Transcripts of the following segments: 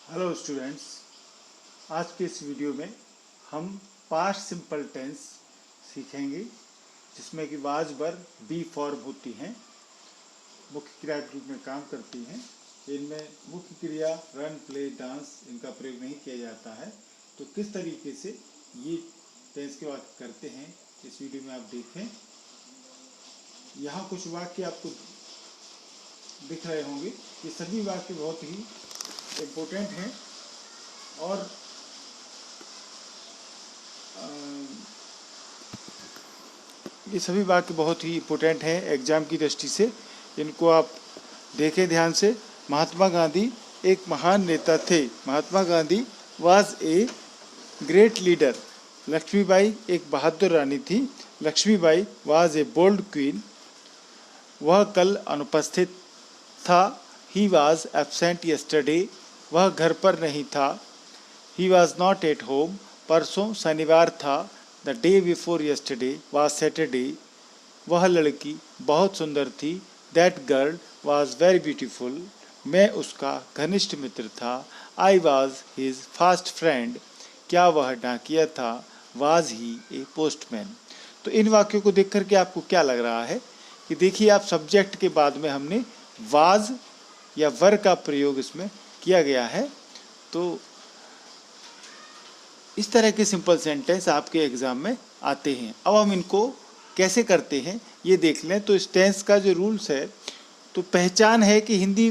Hello students, आज के इस वीडियो में हम पास्ट सिंपल टेंस सीखेंगे जिसमें कि वाज वर बी फॉर्म होती हैं, मुख्य क्रिया के रूप में काम करती हैं। इनमें मुख्य क्रिया रन, प्ले, डांस इनका प्रयोग नहीं किया जाता है। तो किस तरीके से ये टेंस के वाक्य करते हैं इस वीडियो में आप देखें। यहाँ कुछ वाक्य आपको दिख रहे होंगे। ये सभी वाक्य बहुत ही इम्पोर्टेंट हैं और ये सभी वाक्य बहुत ही इम्पोर्टेंट हैं एग्जाम की दृष्टि से। इनको आप देखें ध्यान से। महात्मा गांधी एक महान नेता थे। Mahatma Gandhi was a great leader. Lakshmibai एक बहादुर रानी थी। Lakshmibai was a bold queen. वह कल अनुपस्थित था। He was absent yesterday. वह घर पर नहीं था। He was not at home. परसों शनिवार था। The day before yesterday was Saturday. वह लड़की बहुत सुंदर थी। That girl was very beautiful. मैं उसका घनिष्ठ मित्र था। I was his fast friend. क्या वह डाकिया था? Was he A postman. तो इन वाक्यों को देख करके आपको क्या लग रहा है कि देखिए, आप सब्जेक्ट के बाद में हमने वाज या वर का प्रयोग इसमें किया गया है। तो इस तरह के सिंपल सेंटेंस आपके एग्जाम में आते हैं। अब हम इनको कैसे करते हैं ये देख लें। तो इस टेंस का जो रूल्स है, तो पहचान है कि हिंदी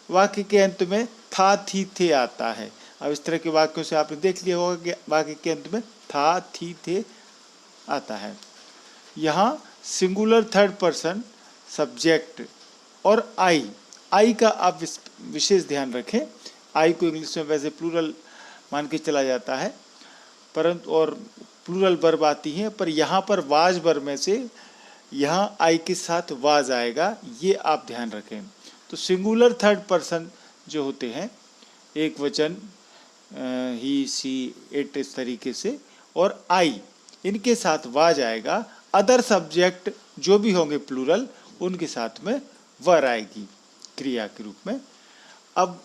वाक्य के अंत में था, थी, थे आता है। अब इस तरह के वाक्यों से आपने देख लिया होगा कि वाक्य के अंत में था, थी, थे आता है। यहाँ सिंगुलर थर्ड पर्सन सब्जेक्ट और आई का आप विशेष ध्यान रखें। आई को इंग्लिश में वैसे प्लूरल मान के चला जाता है, परंतु और प्लूरल वर्ब आती हैं, पर यहाँ पर वाज वर्ब में से यहाँ आई के साथ वाज आएगा, ये आप ध्यान रखें। तो सिंगुलर थर्ड पर्सन जो होते हैं, एक वचन ही, सी, इट, इस तरीके से, और आई, इनके साथ वाज आएगा। अदर सब्जेक्ट जो भी होंगे प्लूरल, उनके साथ में वर आएगी क्रिया के रूप में। अब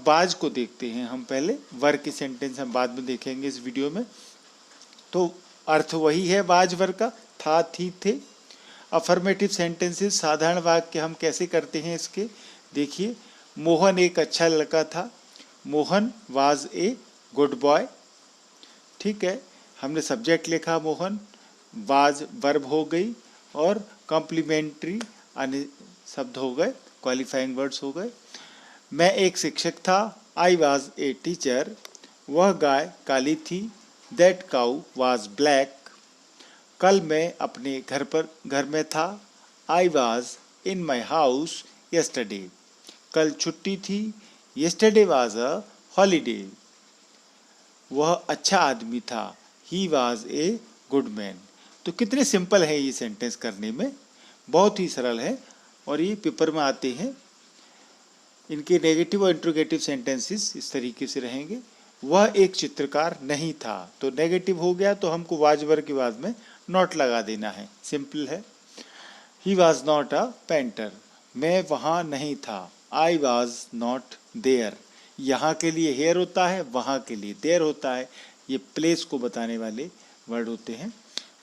बाज को देखते हैं हम पहले। वर की सेंटेंस हम बाद में देखेंगे इस वीडियो में। तो अर्थ वही है बाज वर का, था, थी, थे। अफर्मेटिव सेंटेंसेस, साधारण वाक्य हम कैसे करते हैं इसके देखिए। मोहन एक अच्छा लड़का था। Mohan was a good boy. ठीक है, हमने सब्जेक्ट लिखा मोहन, वाज वर्ब हो गई और कॉम्प्लीमेंट्री अन्य शब्द हो गए, क्वालिफाइंग वर्ड्स हो गए। मैं एक शिक्षक था। I was a teacher. वह गाय काली थी। That cow was black. कल मैं अपने घर में था। I was in my house yesterday. कल छुट्टी थी। Yesterday was a holiday. वह अच्छा आदमी था। He was a good man. तो कितने सिंपल है ये सेंटेंस करने में, बहुत ही सरल है और ये पेपर में आते हैं। इनके नेगेटिव और इंट्रोगेटिव सेंटेंसेस इस तरीके से रहेंगे। वह एक चित्रकार नहीं था। तो नेगेटिव हो गया, तो हमको वाजवर के बाद में नॉट लगा देना है, सिंपल है। He was not a painter. मैं वहाँ नहीं था। I was not there. यहाँ के लिए हेयर होता है, वहाँ के लिए देयर होता है। ये प्लेस को बताने वाले वर्ड होते हैं।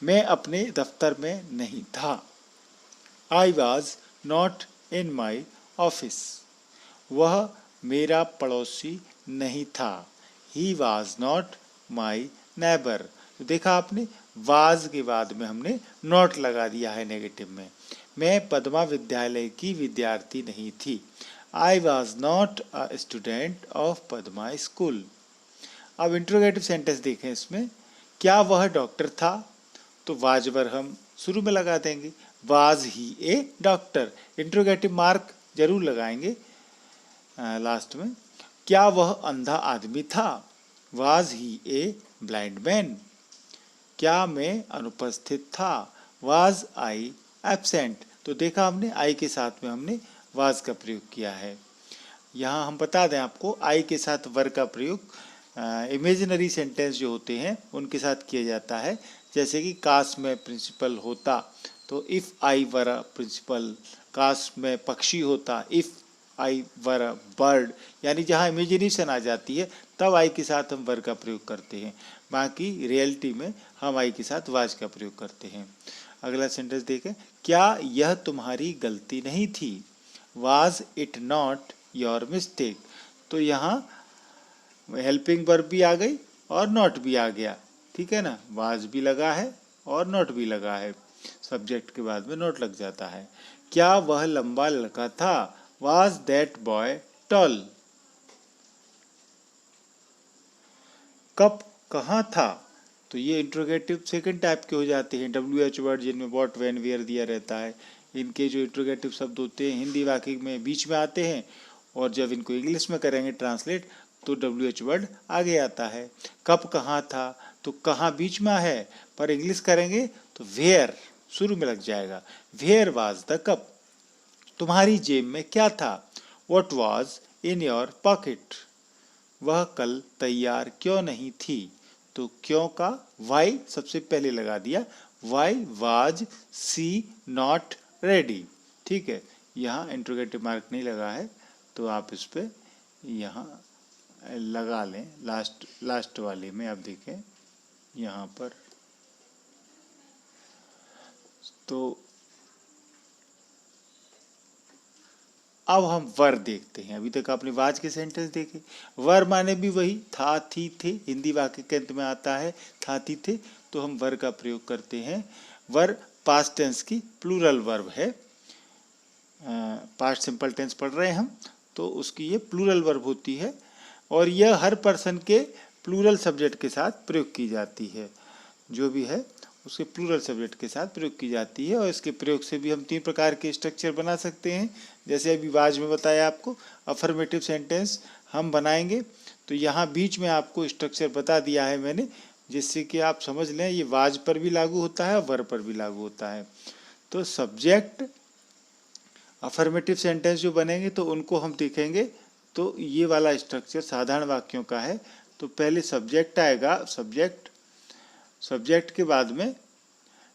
मैं अपने दफ्तर में नहीं था। I was not in my office. वह मेरा पड़ोसी नहीं था। He was not my neighbour. तो देखा आपने, वाज के बाद में हमने नॉट लगा दिया है नेगेटिव में। मैं पद्मा विद्यालय की विद्यार्थी नहीं थी। आई was not a student of Padma school. अब इंट्रोगेटिव सेंटेंस देखें इसमें। क्या वह डॉक्टर था? तो वाजवर हम शुरू में लगा देंगे। Was he A doctor. Interrogative mark जरूर लगाएंगे लास्ट में। क्या वह अंधा आदमी था? Was he a blind man. क्या मैं अनुपस्थित था? Was I absent. तो देखा हमने, आई के साथ में हमने वाज का प्रयोग किया है। यहाँ हम बता दें आपको, आई के साथ वर का प्रयोग इमेजिनरी सेंटेंस जो होते हैं उनके साथ किया जाता है। जैसे कि काश में प्रिंसिपल होता, तो if I were a principal. काश में पक्षी होता, if I were a bird, यानी जहाँ इमेजिनेशन आ जाती है तब आई के साथ हम वर का प्रयोग करते हैं, बाकी रियलिटी में हम आई के साथ वाज का प्रयोग करते हैं। अगला सेंटेंस देखें, क्या यह तुम्हारी गलती नहीं थी? Was it not your mistake. तो यहाँ हेल्पिंग वर्ब भी आ गई और नॉट भी आ गया, ठीक है ना, वाज भी लगा है और नॉट भी लगा है, सब्जेक्ट के बाद में नॉट लग जाता है। क्या वह लंबा लड़का था? Was that boy tall. कब कहाँ था? तो ये इंट्रोगेटिव सेकंड टाइप के हो जाते हैं, WH वर्ड जिनमें व्हाट व्हेन वेयर दिया रहता है। इनके जो इंट्रोगेटिव शब्द होते हैं हिंदी वाक्य में बीच में आते हैं, और जब इनको इंग्लिश में करेंगे ट्रांसलेट तो WH वर्ड आगे आता है। कब कहाँ था, तो कहाँ बीच में है, पर इंग्लिश करेंगे तो वेयर शुरू में लग जाएगा। Where was the cup. तुम्हारी जेब में क्या था? What was in your pocket. वह कल तैयार क्यों नहीं थी? तो क्यों का वाई सबसे पहले लगा दिया, why was she not ready, ठीक है। यहाँ इंट्रोगेटिव मार्क नहीं लगा है तो आप इस पे यहाँ लगा लें, लास्ट वाले में आप देखें यहाँ पर। तो अब हम वर देखते हैं। अभी तक आपने वाज के सेंटेंस देखे, वर माने भी वही था थी थे, हिंदी वाक्य के अंत में आता है था थी थे, तो हम वर का प्रयोग करते हैं। वर पास्ट टेंस की प्लूरल वर्ब है, पास्ट सिंपल टेंस पढ़ रहे हैं हम, तो उसकी ये प्लूरल वर्ब होती है और यह हर पर्सन के प्लूरल सब्जेक्ट के साथ प्रयोग की जाती है, जो भी है उसके प्लूरल सब्जेक्ट के साथ प्रयोग की जाती है। और इसके प्रयोग से भी हम 3 प्रकार के स्ट्रक्चर बना सकते हैं, जैसे अभी वाज में बताया आपको। अफर्मेटिव सेंटेंस हम बनाएंगे तो यहाँ बीच में आपको स्ट्रक्चर बता दिया है मैंने, जिससे कि आप समझ लें ये वाज पर भी लागू होता है और वर पर भी लागू होता है। तो सब्जेक्ट अफर्मेटिव सेंटेंस जो बनेंगे तो उनको हम देखेंगे, तो ये वाला स्ट्रक्चर साधारण वाक्यों का है। तो पहले सब्जेक्ट आएगा, सब्जेक्ट के बाद में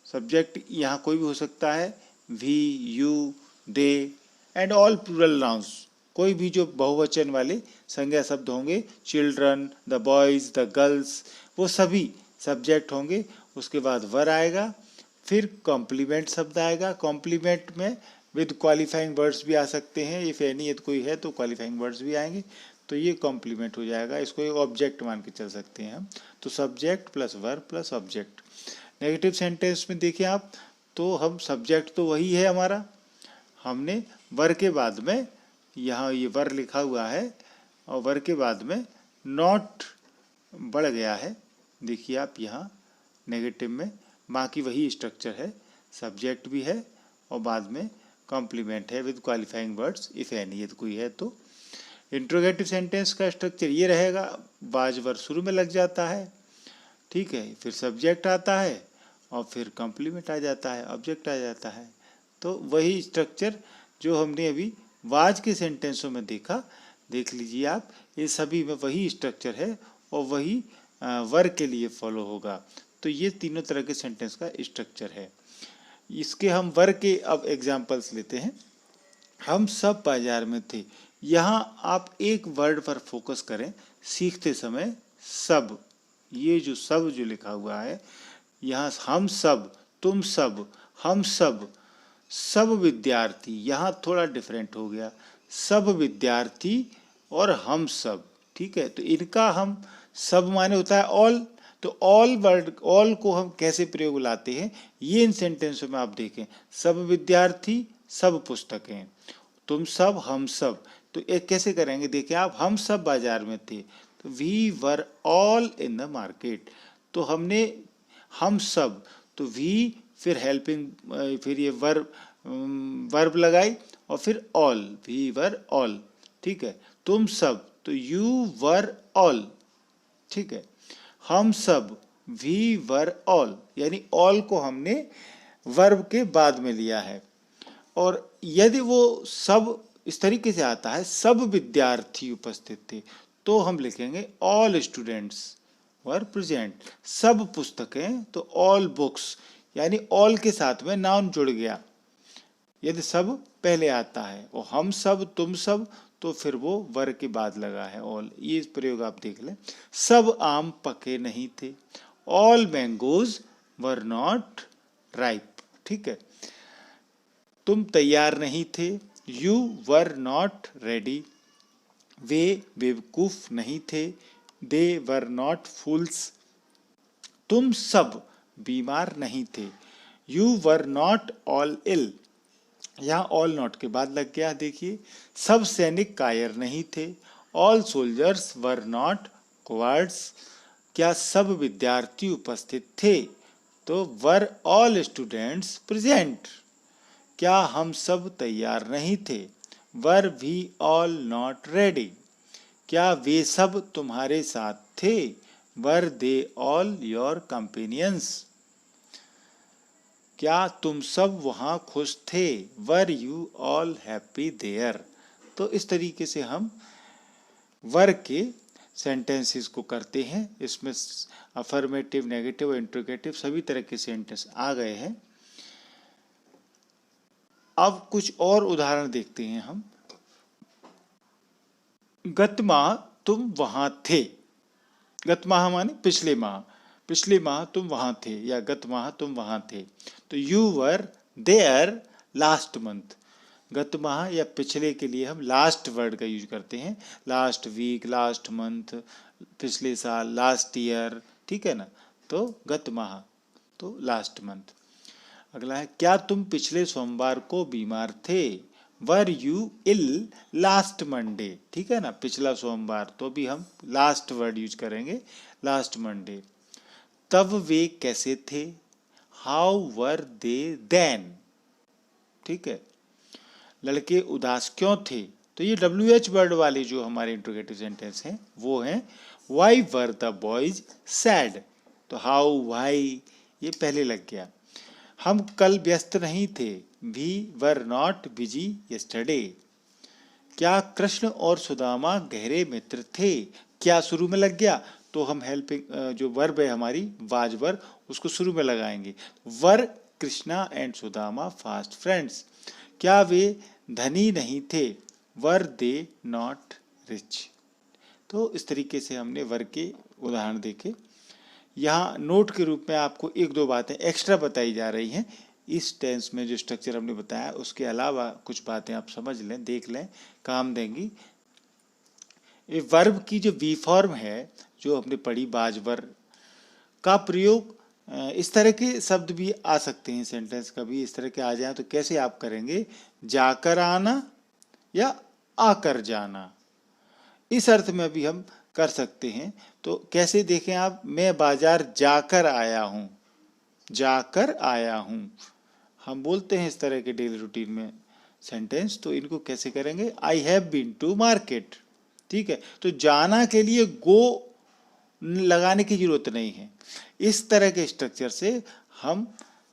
सब्जेक्ट यहाँ कोई भी हो सकता है, we you they and all plural nouns, कोई भी जो बहुवचन वाले संज्ञा शब्द होंगे, children, the boys, the girls, वो सभी सब्जेक्ट होंगे। उसके बाद वर आएगा, फिर कॉम्प्लीमेंट शब्द आएगा। कॉम्प्लीमेंट में विद क्वालिफाइंग वर्ड्स भी आ सकते हैं, इफ एनी यदि कोई है तो क्वालिफाइंग वर्ड्स भी आएंगे, तो ये कॉम्प्लीमेंट हो जाएगा। इसको एक ऑब्जेक्ट मान के चल सकते हैं हम। तो subject plus verb plus object. Negative sentence में देखिए आप, तो हम सब्जेक्ट तो वही है हमारा, हमने वर के बाद में यहाँ ये वर लिखा हुआ है और वर के बाद में नॉट बढ़ गया है, देखिए आप यहाँ नेगेटिव में, बाकी वही स्ट्रक्चर है, सब्जेक्ट भी है और बाद में कॉम्प्लीमेंट है with qualifying words if any यदि कोई है तो। इंट्रोगेटिव सेंटेंस का स्ट्रक्चर ये रहेगा, वाज वर शुरू में लग जाता है, ठीक है, फिर सब्जेक्ट आता है और फिर कॉम्प्लीमेंट आ जाता है, ऑब्जेक्ट आ जाता है। तो वही स्ट्रक्चर जो हमने अभी वाज के सेंटेंसों में देखा, देख लीजिए आप, ये सभी में वही स्ट्रक्चर है और वही वर के लिए फॉलो होगा। तो ये तीनों तरह के सेंटेंस का स्ट्रक्चर है। इसके हम वर के अब एग्जाम्पल्स लेते हैं। हम सब बाजार में थे, यहाँ आप एक वर्ड पर फोकस करें सीखते समय, सब, ये जो सब जो लिखा हुआ है यहाँ, हम सब, तुम सब, हम सब, सब विद्यार्थी, यहाँ थोड़ा डिफरेंट हो गया, सब विद्यार्थी और हम सब, ठीक है। तो इनका हम सब माने होता है ऑल, तो ऑल वर्ड, ऑल को हम कैसे प्रयोग लाते हैं ये इन सेंटेंसों में आप देखें। सब विद्यार्थी, सब पुस्तकें, तुम सब, हम सब, तो एक कैसे करेंगे देखिए आप, हम सब बाजार में थे, तो we were all in the market. तो हमने हम सब, तो वी फिर हेल्पिंग, फिर ये वर्ब लगाई और फिर ऑल, वी वर ऑल, ठीक है। तुम सब, तो यू वर ऑल, ठीक है। हम सब, वी वर ऑल, यानी ऑल को हमने वर्ब के बाद में लिया है। और यदि वो सब इस तरीके से आता है, सब विद्यार्थी उपस्थित थे, तो हम लिखेंगे ऑल स्टूडेंट्स वर प्रेजेंट। सब पुस्तकें, तो ऑल बुक्स, यानी ऑल के साथ में नाउन जुड़ गया यदि सब पहले आता है। और हम सब, तुम सब, तो फिर वो वर के बाद लगा है ऑल। ये प्रयोग आप देख लें। सब आम पके नहीं थे, all mangoes were not ripe. ठीक है। तुम तैयार नहीं थे, यू वर नॉट रेडी। वे बेवकूफ नहीं थे, दे वर नॉट फूल्स। तुम सब बीमार नहीं थे, यू वर नॉट ऑल इल। यहाँ ऑल नॉट के बाद लग गया, देखिए। सब सैनिक कायर नहीं थे, ऑल सोल्जर्स वर नॉट कोवर्ड्स। क्या सब विद्यार्थी उपस्थित थे, तो वर ऑल स्टूडेंट्स प्रेजेंट। क्या हम सब तैयार नहीं थे, were we all not ready. क्या वे सब तुम्हारे साथ थे, were they all your companions. क्या तुम सब वहाँ खुश थे, were you all happy there. तो इस तरीके से हम वर के सेंटेंसेस को करते हैं। इसमें अफर्मेटिव, नेगेटिव और इंट्रोगेटिव सभी तरह के सेंटेंस आ गए हैं। अब कुछ और उदाहरण देखते हैं हम। गत माह तुम वहां थे। गत माह माने पिछले माह। पिछले माह तुम वहां थे या गत माह तुम वहां थे। तो you were there last month. गत माह या पिछले के लिए हम लास्ट वर्ड का यूज करते हैं। लास्ट वीक, लास्ट मंथ, पिछले साल, लास्ट ईयर। ठीक है ना। तो गत माह तो लास्ट मंथ। अगला है, क्या तुम पिछले सोमवार को बीमार थे, were you ill last Monday. ठीक है ना। पिछला सोमवार, तो भी हम लास्ट वर्ड यूज करेंगे, लास्ट मंडे। तब वे कैसे थे, हाउ वर दे देन। ठीक है। लड़के उदास क्यों थे, तो ये WH वर्ड वाले जो हमारे इंट्रोगेटिव सेंटेंस हैं वो हैं। Why were the boys sad. तो हाउ, वाई ये पहले लग गया। हम कल व्यस्त नहीं थे, we were not busy yesterday. क्या कृष्ण और सुदामा गहरे मित्र थे, क्या शुरू में लग गया, तो हम हेल्पिंग जो वर्ब है हमारी वाज वर, उसको शुरू में लगाएंगे। Were Krishna and Sudama fast friends. क्या वे धनी नहीं थे, वर दे नॉट रिच। तो इस तरीके से हमने वर के उदाहरण देखे। यहाँ नोट के रूप में आपको एक दो बातें एक्स्ट्रा बताई जा रही हैं। इस टेंस में जो स्ट्रक्चर हमने बताया उसके अलावा कुछ बातें आप समझ लें, देख लें, काम देंगी। ये वर्ब की जो वी फॉर्म है जो हमने पढ़ी, बाजवर का प्रयोग, इस तरह के शब्द भी आ सकते हैं। सेंटेंस कभी इस तरह के आ जाए तो कैसे आप करेंगे, जाकर आना या आकर जाना, इस अर्थ में भी हम कर सकते हैं। तो कैसे देखें आप, मैं बाजार जाकर आया हूँ, जाकर आया हूँ। हम बोलते हैं इस तरह के डेली रूटीन में सेंटेंस, तो इनको कैसे करेंगे, I have been to market. ठीक है। तो जाना के लिए गो लगाने की जरूरत नहीं है। इस तरह के स्ट्रक्चर से हम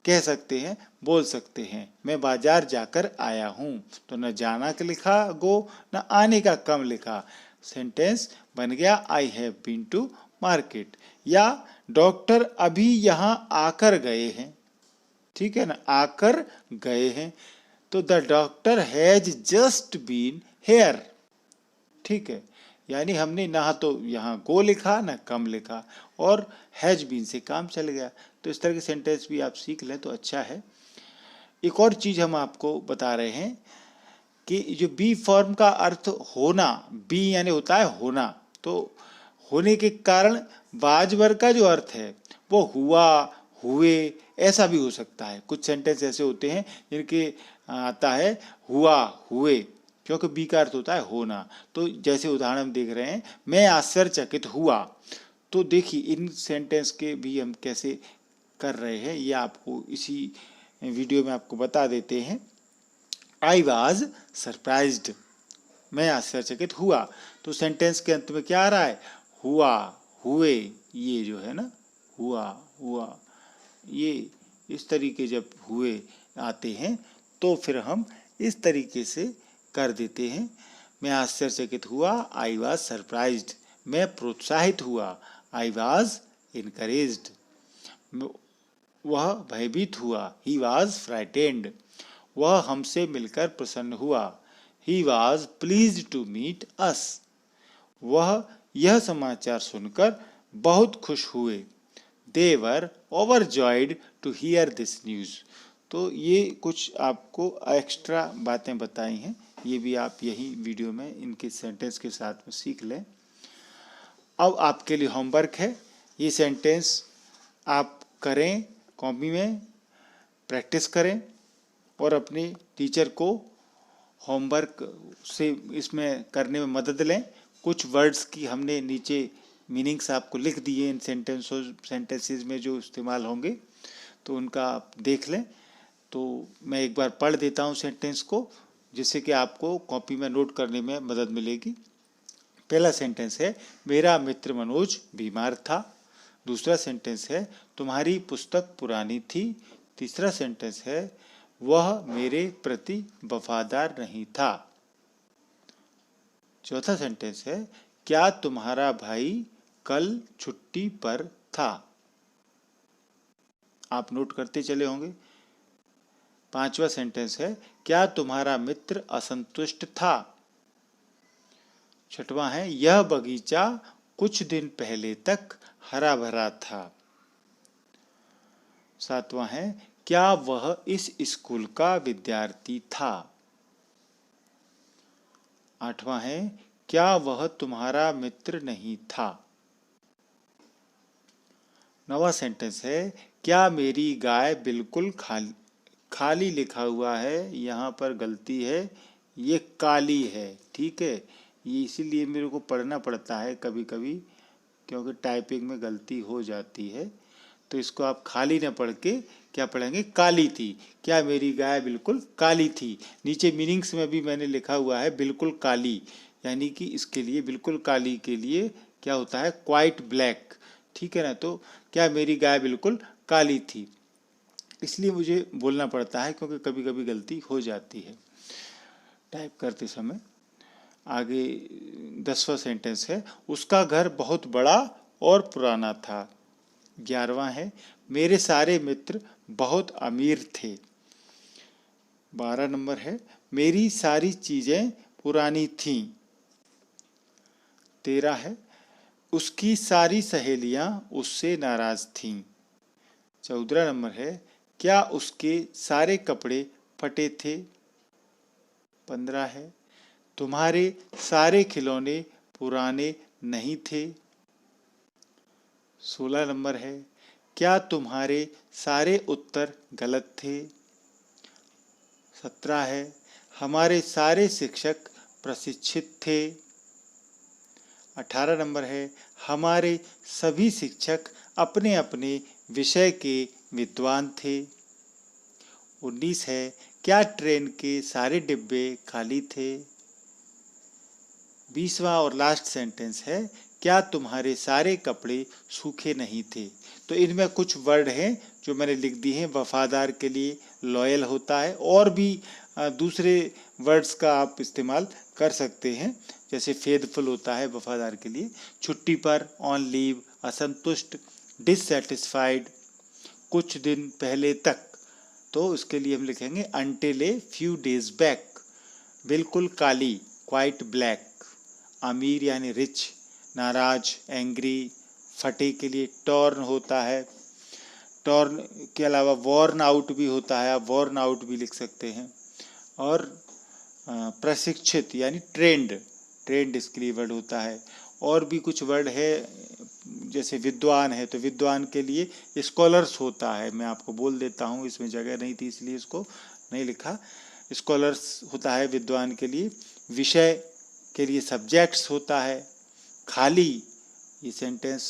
कह सकते हैं, बोल सकते हैं, मैं बाजार जाकर आया हूँ। तो न जाना का लिखा गो, न आने का कम लिखा, सेंटेंस बन गया I have been to market. या डॉक्टर अभी यहाँ आकर गए हैं। ठीक है ना, आकर गए हैं। तो the doctor has just been here. ठीक है। यानी हमने ना तो यहाँ गो लिखा ना कम लिखा, और हैज बीन से काम चल गया। तो इस तरह के सेंटेंस भी आप सीख लें तो अच्छा है। एक और चीज हम आपको बता रहे हैं कि जो बी फॉर्म का अर्थ होना, बी यानी होता है होना, तो होने के कारण बाजवर का जो अर्थ है वो हुआ, हुए, ऐसा भी हो सकता है। कुछ सेंटेंस ऐसे होते हैं जिनके आता है हुआ, हुए, क्योंकि बी का अर्थ होता है होना। तो जैसे उदाहरण हम देख रहे हैं, मैं आश्चर्यचकित हुआ। तो देखिए इन सेंटेंस के भी हम कैसे कर रहे हैं ये आपको इसी वीडियो में आपको बता देते हैं। आई वॉज सरप्राइज्ड, मैं आश्चर्यचकित हुआ। तो सेंटेंस के अंत में क्या आ रहा है, हुआ, हुए, ये जो है ना, हुआ, हुआ, ये इस तरीके जब हुए आते हैं तो फिर हम इस तरीके से कर देते हैं। मैं आश्चर्यचकित हुआ, आई वॉज सरप्राइज्ड। मैं प्रोत्साहित हुआ, आई वॉज इनकरेज्ड। वह भयभीत हुआ, ही वॉज फ्राइटेंड। वह हमसे मिलकर प्रसन्न हुआ, he was pleased to meet us. वह यह समाचार सुनकर बहुत खुश हुए। They were overjoyed to hear this news. तो ये कुछ आपको एक्स्ट्रा बातें बताई हैं, ये भी आप यही वीडियो में इनके सेंटेंस के साथ में सीख लें। अब आपके लिए होमवर्क है, ये सेंटेंस आप करें, कॉपी में प्रैक्टिस करें और अपने टीचर को होमवर्क से इसमें करने में मदद लें। कुछ वर्ड्स की हमने नीचे मीनिंग्स आपको लिख दिए इन सेंटेंसेस में जो इस्तेमाल होंगे, तो उनका आप देख लें। तो मैं एक बार पढ़ देता हूँ सेंटेंस को, जिससे कि आपको कॉपी में नोट करने में मदद मिलेगी। पहला सेंटेंस है, मेरा मित्र मनोज बीमार था। दूसरा सेंटेंस है, तुम्हारी पुस्तक पुरानी थी। तीसरा सेंटेंस है, वह मेरे प्रति वफादार नहीं था। चौथा सेंटेंस है, क्या तुम्हारा भाई कल छुट्टी पर था। आप नोट करते चले होंगे। पांचवा सेंटेंस है, क्या तुम्हारा मित्र असंतुष्ट था। छठवां है, यह बगीचा कुछ दिन पहले तक हरा भरा था। सातवां है, क्या वह इस स्कूल का विद्यार्थी था। आठवां है, क्या वह तुम्हारा मित्र नहीं था। नवा सेंटेंस है, क्या मेरी गाय बिल्कुल खाली लिखा हुआ है, यहाँ पर गलती है, ये काली है। ठीक है, ये इसीलिए मेरे को पढ़ना पड़ता है कभी कभी, क्योंकि टाइपिंग में गलती हो जाती है। तो इसको आप खाली न पढ़ के क्या पढ़ेंगे, काली थी। क्या मेरी गाय बिल्कुल काली थी। नीचे मीनिंग्स में भी मैंने लिखा हुआ है बिल्कुल काली, यानी कि इसके लिए बिल्कुल काली के लिए क्या होता है, क्वाइट ब्लैक। ठीक है ना। तो क्या मेरी गाय बिल्कुल काली थी, इसलिए मुझे बोलना पड़ता है, क्योंकि कभी कभी गलती हो जाती है टाइप करते समय। आगे 10वां सेंटेंस है, उसका घर बहुत बड़ा और पुराना था। 11वां है, मेरे सारे मित्र बहुत अमीर थे। 12 नंबर है, मेरी सारी चीजें पुरानी थीं। 13 है, उसकी सारी सहेलियां उससे नाराज थीं। 14 नंबर है, क्या उसके सारे कपड़े फटे थे। 15 है, तुम्हारे सारे खिलौने पुराने नहीं थे। 16 नंबर है, क्या तुम्हारे सारे उत्तर गलत थे। 17 है, हमारे सारे शिक्षक प्रशिक्षित थे। 18 नंबर है, हमारे सभी शिक्षक अपने अपने विषय के विद्वान थे। 19 है, क्या ट्रेन के सारे डिब्बे खाली थे। 20वां और लास्ट सेंटेंस है, क्या तुम्हारे सारे कपड़े सूखे नहीं थे। तो इनमें कुछ वर्ड हैं जो मैंने लिख दिए हैं। वफादार के लिए लॉयल होता है, और भी दूसरे वर्ड्स का आप इस्तेमाल कर सकते हैं, जैसे फेथफुल होता है वफादार के लिए। छुट्टी पर, ऑन लीव, असंतुष्ट, डिससेटिस्फाइड, कुछ दिन पहले तक। तो इसके लिए हम लिखेंगे until a few days back. बिल्कुल काली, क्वाइट ब्लैक। अमीर यानी रिच, नाराज, एंग्री। फटे के लिए टॉर्न होता है। टॉर्न के अलावा वॉर्न आउट भी होता है, आप वॉर्न आउट भी लिख सकते हैं। और प्रशिक्षित यानी ट्रेंड इसके लिए वर्ड होता है। और भी कुछ वर्ड है, जैसे विद्वान है, तो विद्वान के लिए स्कॉलर्स होता है। मैं आपको बोल देता हूँ, इसमें जगह नहीं थी इसलिए इसको नहीं लिखा। स्कॉलर्स होता है विद्वान के लिए। विषय के लिए सब्जेक्ट्स होता है। खाली, ये सेंटेंस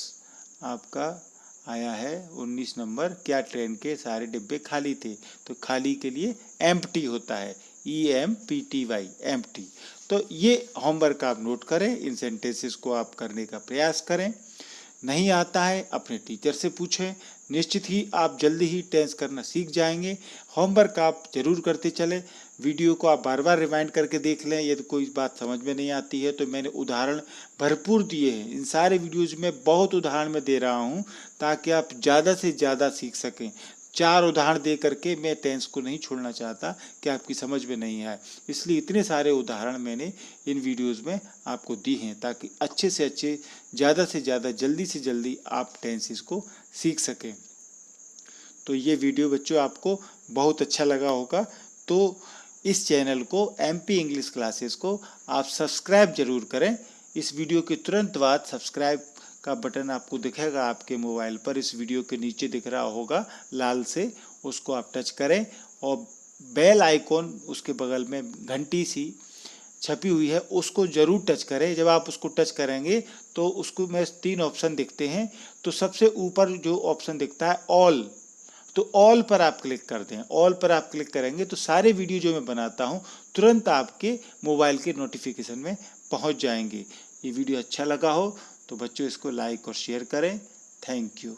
आपका आया है 19 नंबर, क्या ट्रेन के सारे डिब्बे खाली थे। तो खाली के लिए एम्प्टी होता है, EMPTY, एम्प्टी। तो ये होमवर्क आप नोट करें, इन सेंटेंसेस को आप करने का प्रयास करें। नहीं आता है अपने टीचर से पूछें, निश्चित ही आप जल्दी ही टेंस करना सीख जाएंगे। होमवर्क आप जरूर करते चलें। वीडियो को आप बार बार रिवाइंड करके देख लें। यदि कोई बात समझ में नहीं आती है तो मैंने उदाहरण भरपूर दिए हैं। इन सारे वीडियोज में बहुत उदाहरण मैं दे रहा हूँ ताकि आप ज़्यादा से ज़्यादा सीख सकें। 4 उदाहरण दे करके मैं टेंस को नहीं छोड़ना चाहता कि आपकी समझ में नहीं आए, इसलिए इतने सारे उदाहरण मैंने इन वीडियोस में आपको दी हैं ताकि अच्छे से अच्छे, ज़्यादा से ज़्यादा, जल्दी से जल्दी आप टेंसेस को सीख सकें। तो ये वीडियो बच्चों आपको बहुत अच्छा लगा होगा, तो इस चैनल को MP इंग्लिश क्लासेस को आप सब्सक्राइब जरूर करें। इस वीडियो के तुरंत बाद सब्सक्राइब का बटन आपको दिखेगा आपके मोबाइल पर, इस वीडियो के नीचे दिख रहा होगा लाल से, उसको आप टच करें और बेल आइकॉन उसके बगल में घंटी सी छपी हुई है उसको ज़रूर टच करें। जब आप उसको टच करेंगे तो उसको में 3 ऑप्शन दिखते हैं, तो सबसे ऊपर जो ऑप्शन दिखता है ऑल, तो ऑल पर आप क्लिक कर दें। ऑल पर आप क्लिक करेंगे तो सारे वीडियो जो मैं बनाता हूं तुरंत आपके मोबाइल के नोटिफिकेशन में पहुंच जाएंगे। ये वीडियो अच्छा लगा हो तो बच्चों इसको लाइक और शेयर करें। Thank you.